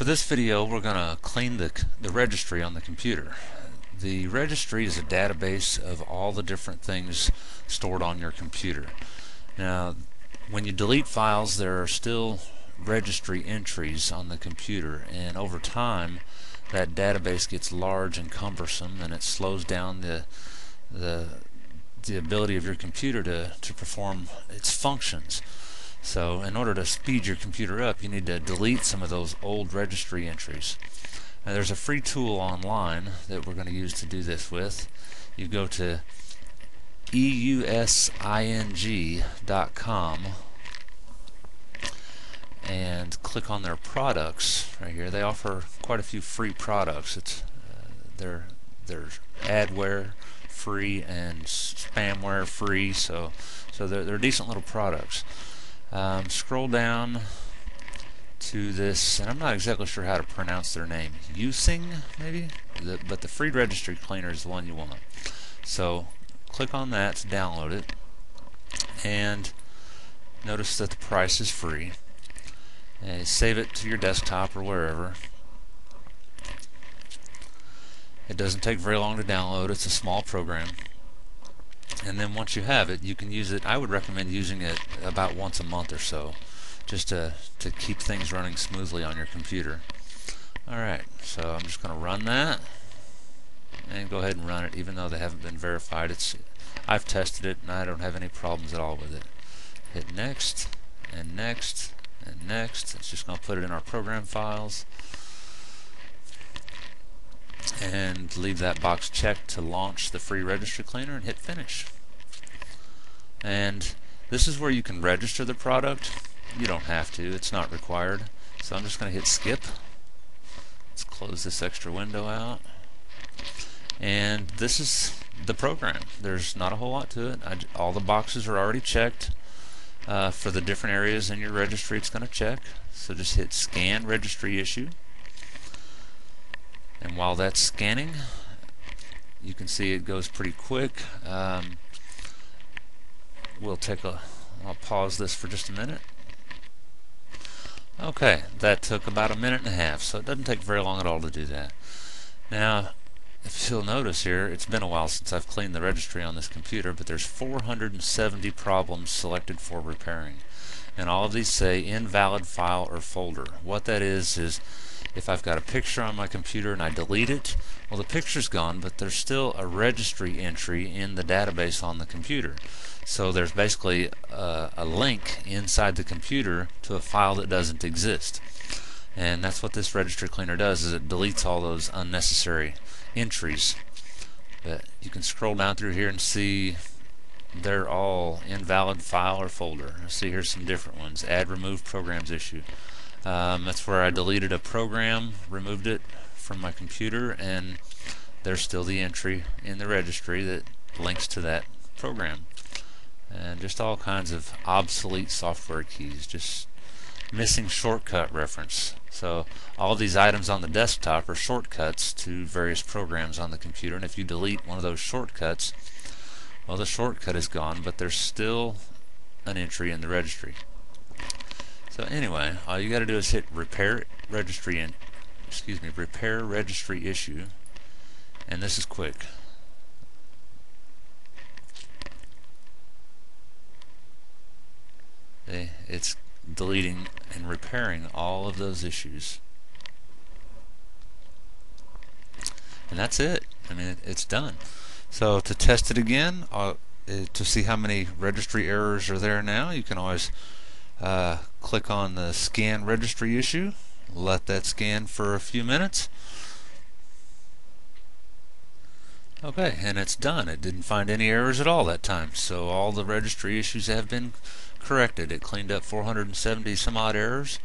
For this video, we're going to clean the registry on the computer. The registry is a database of all the different things stored on your computer. Now, when you delete files, there are still registry entries on the computer, and over time that database gets large and cumbersome, and it slows down the ability of your computer to perform its functions. So in order to speed your computer up, you need to delete some of those old registry entries. Now, there's a free tool online that we're going to use to do this with. You go to eusing.com and click on their products right here. They offer quite a few free products. It's they're adware free and spamware free, so they're decent little products. Scroll down to this, and I'm not exactly sure how to pronounce their name. Eusing, maybe? But the free registry cleaner is the one you want. So click on that to download it, and notice that the price is free. And save it to your desktop or wherever. It doesn't take very long to download. It's a small program. And then once you have it, you can use it. I would recommend using it about once a month or so, just to keep things running smoothly on your computer. Alright, so I'm just going to run that, and go ahead and run it, even though they haven't been verified. I've tested it, and I don't have any problems at all with it. Hit next, and next, and next. It's just going to put it in our program files, and leave that box checked to launch the free registry cleaner, and hit finish. And this is where you can register the product. You don't have to, it's not required. So I'm just going to hit skip. Let's close this extra window out. And this is the program. There's not a whole lot to it. All the boxes are already checked for the different areas in your registry. It's going to check. So just hit scan registry issue. And while that's scanning, you can see it goes pretty quick. I'll pause this for just a minute. Okay, that took about a minute and a half, so it doesn't take very long at all to do that. Now, if you'll notice here, it's been a while since I've cleaned the registry on this computer, but there's 470 problems selected for repairing. And all of these say invalid file or folder. What that is if I've got a picture on my computer and I delete it, well, the picture's gone, but there's still a registry entry in the database on the computer. So there's basically a link inside the computer to a file that doesn't exist. And that's what this registry cleaner does, is it deletes all those unnecessary entries. But you can scroll down through here and see they're all invalid file or folder. See, here's some different ones. Add remove programs issue. That's where I deleted a program, removed it from my computer, and there's still the entry in the registry that links to that program. And just all kinds of obsolete software keys, just missing shortcut reference. So all these items on the desktop are shortcuts to various programs on the computer, and if you delete one of those shortcuts, well, the shortcut is gone, but there's still an entry in the registry. So anyway, all you got to do is hit repair registry issue, and this is quick. It's deleting and repairing all of those issues. And that's it. I mean, it's done. So to test it again, to see how many registry errors are there now, you can always click on the scan registry issue, let that scan for a few minutes. Okay, and it's done. It didn't find any errors at all that time, so all the registry issues have been corrected. It cleaned up 470 some odd errors,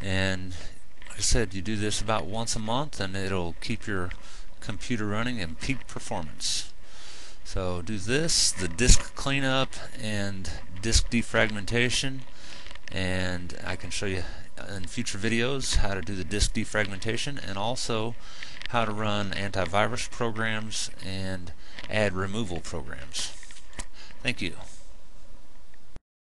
and like I said, you do this about once a month and it'll keep your computer running in peak performance. So do this, the disk cleanup and disk defragmentation, and I can show you in future videos how to do the disk defragmentation, and also how to run antivirus programs and add removal programs. Thank you.